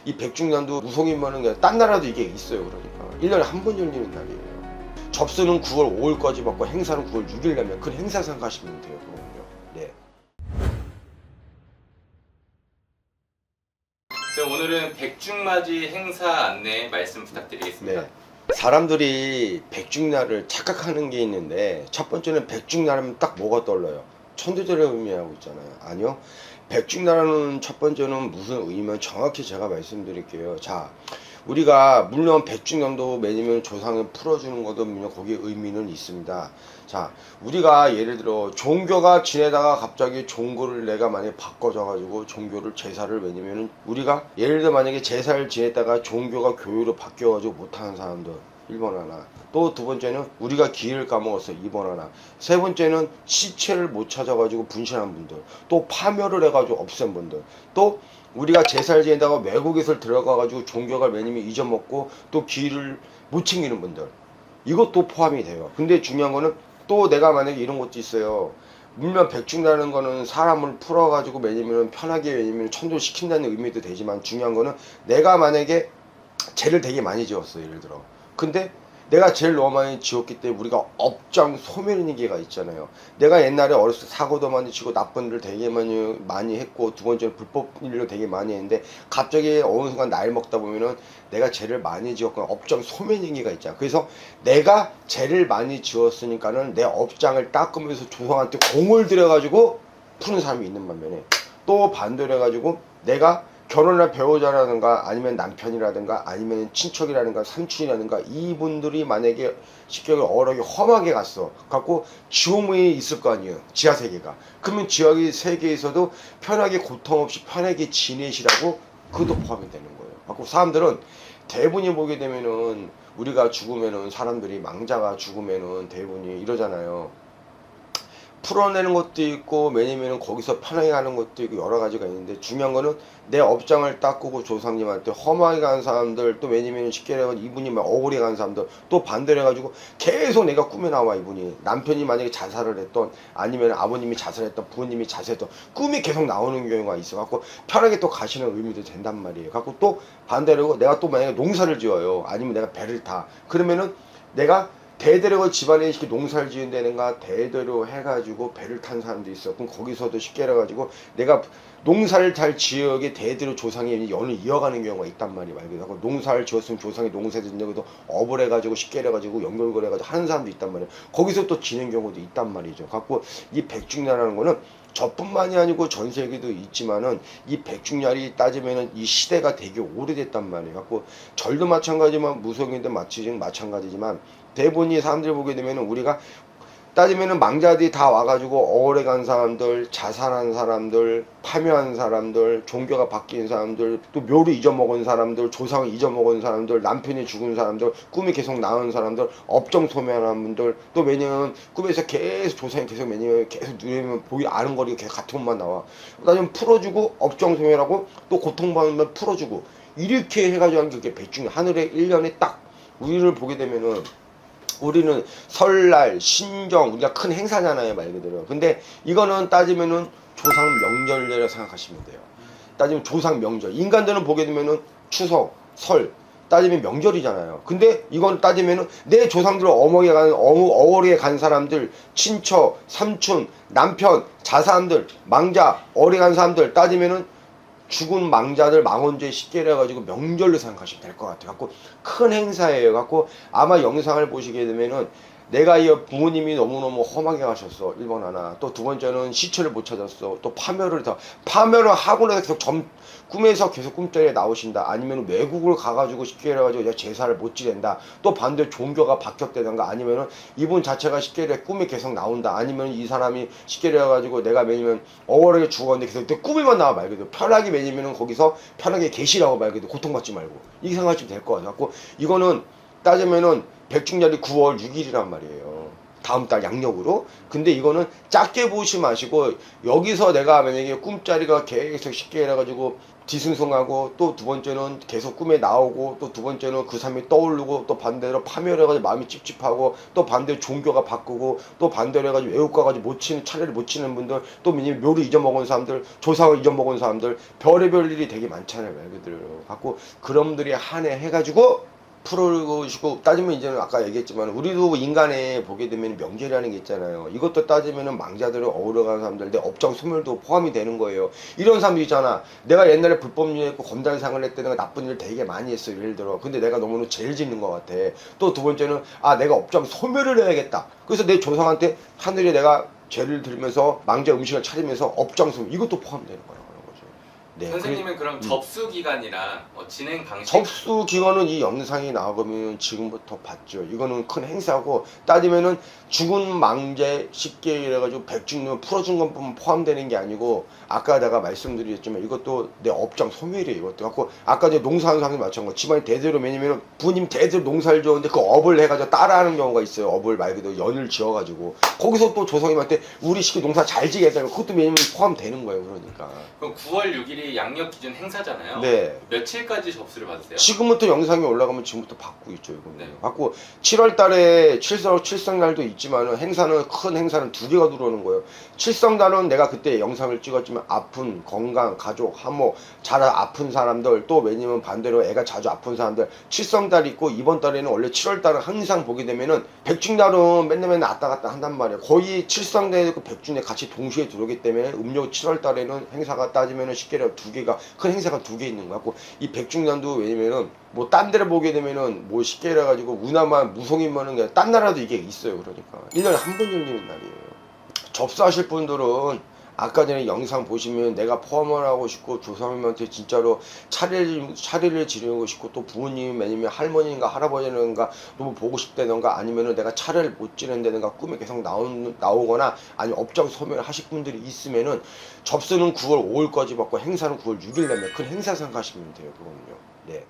이 백중난도 무속인만은 그냥 딴 나라도 이게 있어요. 그러니까 1년에 한 번 열리는 날이에요. 접수는 9월 5일까지 받고 행사는 9월 6일 나면 그 행사 생각하시면 돼요. 그거는요. 네. 오늘은 백중맞이 행사 안내 말씀 부탁드리겠습니다. 네. 사람들이 백중날을 착각하는 게 있는데, 첫 번째는 백중날하면 딱 뭐가 떠올라요? 천도제를 의미하고 있잖아요. 아니요. 백중날은 첫 번째는 무슨 의미면 정확히 제가 말씀드릴게요. 자, 우리가 물론 백중년도 매니면 조상을 풀어주는 것도 물론 거기에 의미는 있습니다. 자, 우리가 예를 들어 종교가 지내다가 갑자기 종교를 내가 만약에 바꿔져 가지고 종교를 제사를 매니면은 우리가 예를 들어 만약에 제사를 지냈다가 종교가 교회로 바뀌어 가지고 못하는 사람들 1번 하나, 또 두 번째는 우리가 기회를 까먹었어 2번 하나, 세 번째는 시체를 못 찾아가지고 분신한 분들, 또 파멸을 해가지고 없앤 분들, 또 우리가 제사를 지내다가 외국에서 들어가가지고 종교가 매니면 잊어먹고 또 기회를 못 챙기는 분들, 이것도 포함이 돼요. 근데 중요한 거는 또 내가 만약에 이런 것도 있어요. 물론 백중이라는 거는 사람을 풀어가지고 매니면 편하게 매니면 천도시킨다는 의미도 되지만, 중요한 거는 내가 만약에 죄를 되게 많이 지었어 예를 들어. 근데 내가 죄를 너무 많이 지었기 때문에 우리가 업장 소멸인계가 있잖아요. 내가 옛날에 어렸을 때 사고도 많이 치고 나쁜 일을 되게 많이 했고, 두 번째는 불법 일을 되게 많이 했는데 갑자기 어느 순간 나이를 먹다 보면은 내가 죄를 많이 지었거나 업장 소멸인계가 있잖아. 그래서 내가 죄를 많이 지었으니까는 내 업장을 닦으면서 조상한테 공을 들여가지고 푸는 사람이 있는 반면에, 또 반대로 해가지고 내가 결혼할 배우자라든가 아니면 남편이라든가 아니면 친척이라든가 삼촌이라든가 이분들이 만약에 쉽게 어록이 험하게 갔어 갖고 지옥문에 있을 거 아니에요, 지하세계가. 그러면 지하의 세계에서도 편하게 고통 없이 편하게 지내시라고 그것도 포함이 되는 거예요. 갖고 사람들은 대부분이 보게 되면은 우리가 죽으면은 사람들이 망자가 죽으면은 대부분이 이러잖아요. 풀어내는 것도 있고 왜냐면은 거기서 편하게 가는 것도 있고 여러 가지가 있는데, 중요한 거는 내 업장을 닦고 조상님한테 험하게 간 사람들, 또 왜냐면 쉽게 해서 이분이 막 억울해 간 사람들, 또 반대로 해가지고 계속 내가 꿈에 나와. 이분이 남편이 만약에 자살을 했던, 아니면 아버님이 자살했던, 부모님이 자살했던 꿈이 계속 나오는 경우가 있어 갖고 편하게 또 가시는 의미도 된단 말이에요. 갖고 또 반대로 내가 또 만약에 농사를 지어요, 아니면 내가 배를 타, 그러면은 내가 대대로 집안에 이렇게 농사를 지은다는가 대대로 해가지고 배를 탄 사람도 있어. 그럼 거기서도 쉽게 해가지고 내가 농사를 잘 지어게 대대로 조상이 연을 이어가는 경우가 있단 말이야. 말 그대로 농사를 지었으면 조상이 농사 짓는데도 업을 해가지고 쉽게 해가지고 연결을 해가지고 하는 사람도 있단 말이야. 거기서 또 지는 경우도 있단 말이죠. 갖고 이 백중년이라는 거는 저뿐만이 아니고 전 세계도 있지만은 이 백중년이 따지면은 이 시대가 되게 오래됐단 말이에요. 갖고 절도 마찬가지지만 무속인도 마찬가지지만 대부분이 사람들 보게 되면은 우리가 따지면은 망자들이 다 와가지고 억울해 간 사람들, 자살한 사람들, 파묘한 사람들, 종교가 바뀐 사람들, 또 묘를 잊어먹은 사람들, 조상을 잊어먹은 사람들, 남편이 죽은 사람들, 꿈이 계속 나온 사람들, 업종 소멸한 분들, 또 왜냐면 꿈에서 계속 조상이 계속 매니면 계속 누르면 보기 아른거리고 계속 같은 것만 나와. 따지면 풀어주고 업종 소멸하고 또 고통받으면 풀어주고, 이렇게 해가지고 하는 게 백중 하늘에 1년에 딱 우리를 보게 되면은, 우리는 설날, 신정, 우리가 큰 행사잖아요, 말 그대로. 근데 이거는 따지면은 조상 명절이라고 생각하시면 돼요. 따지면 조상 명절. 인간들은 보게 되면은 추석, 설, 따지면 명절이잖아요. 근데 이건 따지면은 내 조상들 어머니에 간 사람들, 친척, 삼촌, 남편, 자사람들, 망자, 어리 간 사람들 따지면은 죽은 망자들 망원제 쉽게 해가지고 명절로 생각하시면 될 것 같아요. 갖고 큰 행사예요. 갖고 아마 영상을 보시게 되면은 내가 이 부모님이 너무너무 험하게 가셨어 1번 하나, 또 두 번째는 시체를 못 찾았어, 또 파멸을 하고 나서 계속 꿈에서 계속 꿈자리에 나오신다, 아니면 외국을 가가지고 쉽게 해가지고 제사를 못 지낸다, 또 반대로 종교가 바뀌었다든가, 아니면은 이분 자체가 쉽게 해 꿈에 계속 나온다, 아니면 이 사람이 쉽게 해가지고 내가 매니면 억울하게 죽었는데 계속 꿈에만 나와 말 그대로 편하게 매니면은 거기서 편하게 계시라고 말 그대로 고통받지 말고, 이렇게 생각하시면 될 것 같아요. 이거는 따지면은 백중절이 9월 6일이란 말이에요. 다음 달 양력으로. 근데 이거는 작게 보시 마시고 여기서 내가 만약에 꿈자리가 계속 쉽게 해가지고 뒤숭숭하고 또 두 번째는 계속 꿈에 나오고 또 두 번째는 그 삶이 떠오르고 또 반대로 파멸해가지고 마음이 찝찝하고 또 반대로 종교가 바꾸고 또 반대로 해가지고 외국 가가지고 못 치는 차례를 못 치는 분들 또 묘를 잊어먹은 사람들 조상을 잊어먹은 사람들 별의별 일이 되게 많잖아요 말 그대로. 갖고 그럼들이 한해 해가지고 풀어주고 따지면 이제는 아까 얘기했지만 우리도 인간에 보게 되면 명제라는 게 있잖아요. 이것도 따지면은 망자들을 어우러가는 사람들 내 업장 소멸도 포함이 되는 거예요. 이런 사람들 있잖아. 내가 옛날에 불법유했고 검달상을 했때 내가 나쁜 일을 되게 많이 했어 예를 들어. 근데 내가 너무너무 죄를 짓는 것 같아. 또 두 번째는 아 내가 업장 소멸을 해야겠다. 그래서 내 조상한테 하늘에 내가 죄를 들면서 망자 음식을 차리면서 업장 소멸 이것도 포함되는 거야. 네, 선생님은 그럼 접수 기간이랑 진행 방식 접수 기간은 이 영상이 나오면 지금부터 봤죠. 이거는 큰 행사고 따지면은 죽은 망제 쉽게 이래가지고 백중년 풀어준 것뿐만 포함되는 게 아니고 아까 내가 말씀드렸지만 이것도 내 업장 소멸이에요. 이것도 갖고 아까 이제 농사하는 사람이 마찬가지. 집안이 대대로 왜냐면 부모님 대대로 농사를 지었는데 그 업을 해가지고 따라하는 경우가 있어요. 업을 말 그대로 연을 지어가지고 거기서 또 조상님한테 우리 시키 농사 잘 지겠다는 그것도 왜냐면 포함되는 거예요. 그러니까. 그럼 9월 6일이 양력 기준 행사잖아요. 네. 며칠까지 접수를 받으세요? 지금부터 영상이 올라가면 지금부터 받고 있죠. 이거는. 네. 받고 7월 달에 칠성날도 있지만은 행사는 큰 행사는 두 개가 들어오는 거예요. 칠성달은 내가 그때 영상을 찍었지만 아픈 건강 가족 하모 잘 아픈 사람들 또 왜냐면 반대로 애가 자주 아픈 사람들 칠성달 있고 이번 달에는 원래 7월 달은 항상 보게 되면은 백중달은 맨날 왔다 갔다 한단 말이에요. 거의 칠성달에 그 백중에 같이 동시에 들어오기 때문에 음력 7월 달에는 행사가 따지면은 쉽게 두 개가 큰 행사가 두 개 있는 거 같고 이 백중년도 왜냐면은 뭐 딴 데를 보게 되면은 뭐 쉽게 해가지고 운하만 무송이면은 그냥 딴 나라도 이게 있어요. 그러니까 1년에 한 번 열리는 날이에요. 접수하실 분들은 아까 전에 영상 보시면 내가 포함을 하고 싶고 조상님한테 진짜로 차례를 지내고 싶고 또 부모님 아니면 할머니인가 할아버지인가 너무 보고 싶다던가 아니면은 내가 차례를 못 지낸다든가 꿈에 계속 나오거나 아니면 업장 소멸을 하실 분들이 있으면은 접수는 9월 5일까지 받고 행사는 9월 6일 내면 큰 행사 생각하시면 돼요. 그럼요. 네.